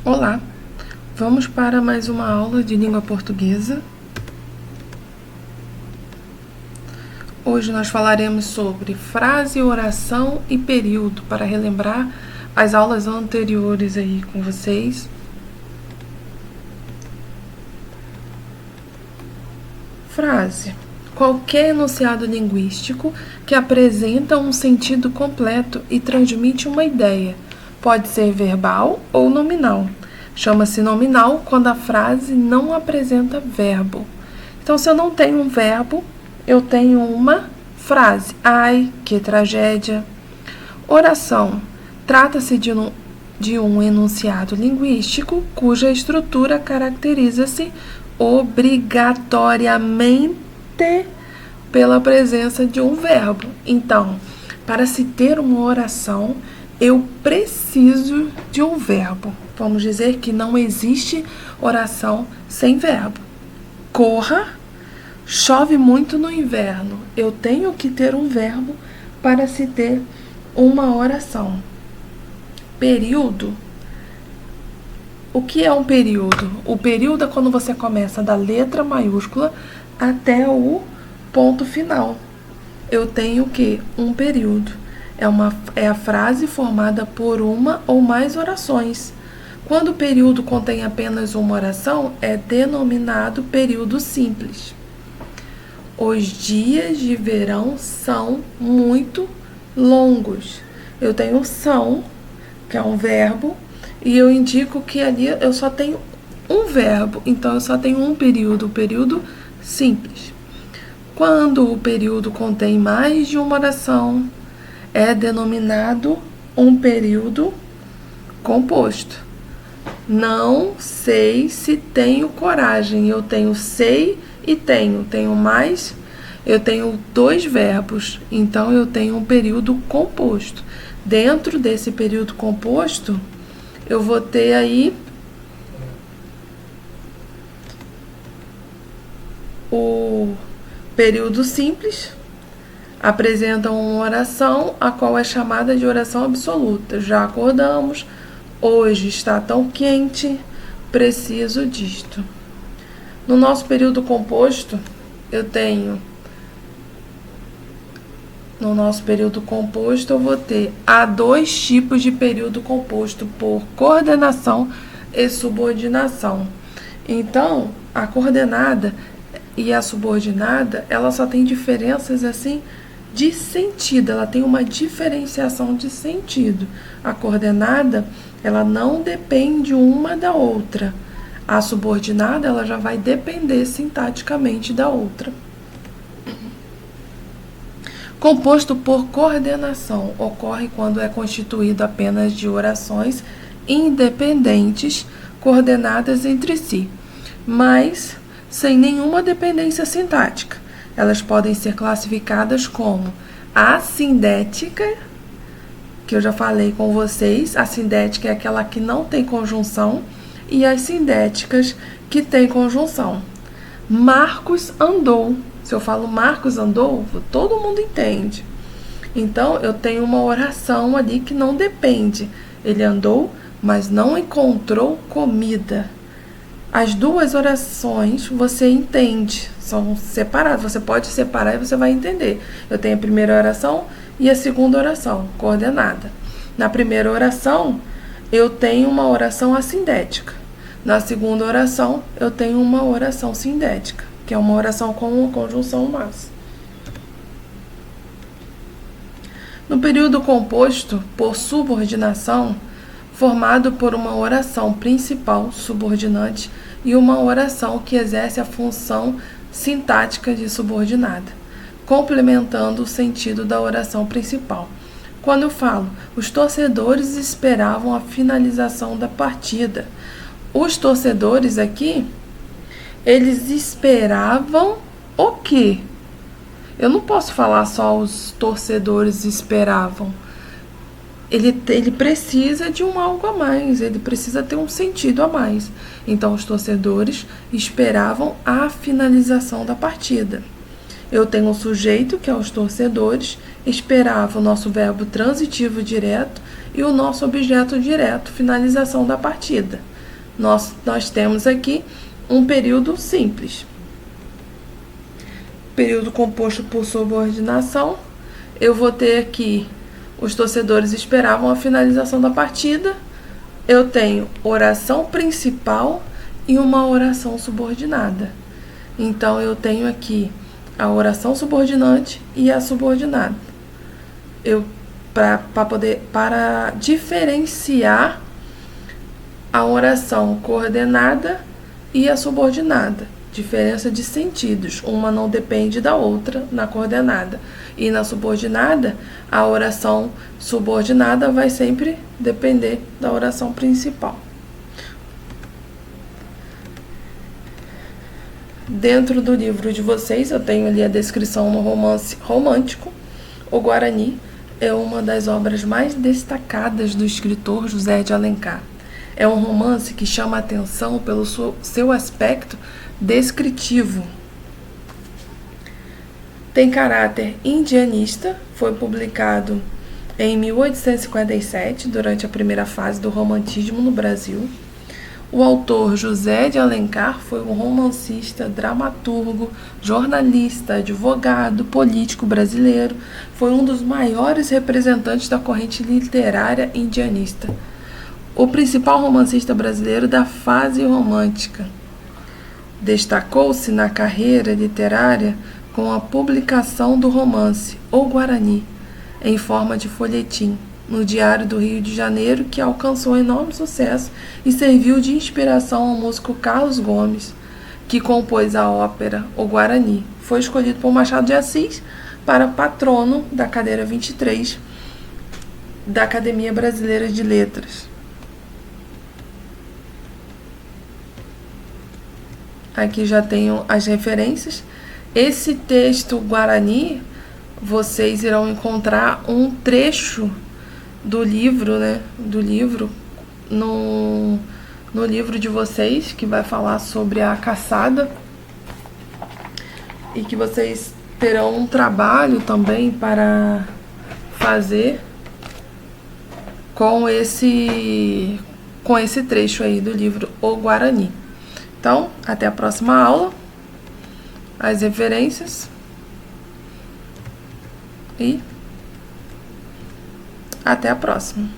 Olá, vamos para mais uma aula de língua portuguesa. Hoje nós falaremos sobre frase, oração e período, para relembrar as aulas anteriores aí com vocês. Frase: qualquer enunciado linguístico que apresenta um sentido completo e transmite uma ideia. Pode ser verbal ou nominal. Chama-se nominal quando a frase não apresenta verbo. Então, se eu não tenho um verbo, eu tenho uma frase. Ai, que tragédia. Oração: trata-se de um enunciado linguístico cuja estrutura caracteriza-se obrigatoriamente pela presença de um verbo. Então, para se ter uma oração, eu preciso de um verbo. Vamos dizer que não existe oração sem verbo. Corra, chove muito no inverno. Eu tenho que ter um verbo para se ter uma oração. Período. O que é um período? O período é quando você começa da letra maiúscula até o ponto final. Eu tenho o quê? Um período. É a frase formada por uma ou mais orações. Quando o período contém apenas uma oração, é denominado período simples. Os dias de verão são muito longos. Eu tenho são, que é um verbo, e eu indico que ali eu só tenho um verbo, então eu só tenho um período, o período simples. Quando o período contém mais de uma oração, é denominado um período composto. Não sei se tenho coragem. Eu tenho sei e tenho mais. Eu tenho dois verbos, então eu tenho um período composto. Dentro desse período composto, eu vou ter aí o período simples. Apresenta uma oração, a qual é chamada de oração absoluta. Já acordamos, hoje está tão quente, preciso disto. No nosso período composto, eu vou ter há dois tipos de período composto, por coordenação e subordinação. Então, a coordenada e a subordinada, ela só tem diferenças assim de sentido, ela tem uma diferenciação de sentido. A coordenada, ela não depende uma da outra. A subordinada, ela já vai depender sintaticamente da outra. Composto por coordenação, ocorre quando é constituído apenas de orações independentes, coordenadas entre si, mas sem nenhuma dependência sintática. Elas podem ser classificadas como assindética, que eu já falei com vocês. A sindética é aquela que não tem conjunção, e as sindéticas que têm conjunção. Marcos andou. Se eu falo Marcos andou, todo mundo entende. Então, eu tenho uma oração ali que não depende. Ele andou, mas não encontrou comida. As duas orações você entende, são separadas. Você pode separar e você vai entender. Eu tenho a primeira oração e a segunda oração, coordenada. Na primeira oração, eu tenho uma oração assindética. Na segunda oração, eu tenho uma oração sindética, que é uma oração com uma conjunção mas. No período composto por subordinação, formado por uma oração principal subordinante e uma oração que exerce a função sintática de subordinada, complementando o sentido da oração principal. Quando eu falo, os torcedores esperavam a finalização da partida. Os torcedores aqui, eles esperavam o quê? Eu não posso falar só os torcedores esperavam. Ele precisa de um algo a mais, ele precisa ter um sentido a mais. Então, os torcedores esperavam a finalização da partida. Eu tenho um sujeito, que é os torcedores, esperava o nosso verbo transitivo direto e o nosso objeto direto, finalização da partida. nós temos aqui um período simples. Período composto por subordinação. Eu vou ter aqui, os torcedores esperavam a finalização da partida. Eu tenho oração principal e uma oração subordinada. Então, eu tenho aqui a oração subordinante e a subordinada. Para diferenciar a oração coordenada e a subordinada. Diferença de sentidos. Uma não depende da outra na coordenada. E na subordinada, a oração subordinada vai sempre depender da oração principal. Dentro do livro de vocês, eu tenho ali a descrição no romance romântico. O Guarani é uma das obras mais destacadas do escritor José de Alencar. É um romance que chama a atenção pelo seu aspecto descritivo. Tem caráter indianista, foi publicado em 1857, durante a primeira fase do romantismo no Brasil. O autor José de Alencar foi um romancista, dramaturgo, jornalista, advogado, político brasileiro. Foi um dos maiores representantes da corrente literária indianista. O principal romancista brasileiro da fase romântica. Destacou-se na carreira literária com a publicação do romance O Guarani, em forma de folhetim, no Diário do Rio de Janeiro, que alcançou enorme sucesso e serviu de inspiração ao músico Carlos Gomes, que compôs a ópera O Guarani. Foi escolhido por Machado de Assis para patrono da cadeira 23 da Academia Brasileira de Letras. Aqui já tenho as referências. Esse texto Guarani, vocês irão encontrar um trecho do livro, né? Do livro no livro de vocês, que vai falar sobre a caçada, e que vocês terão um trabalho também para fazer com esse trecho aí do livro O Guarani. Então, até a próxima aula, as referências e até a próxima.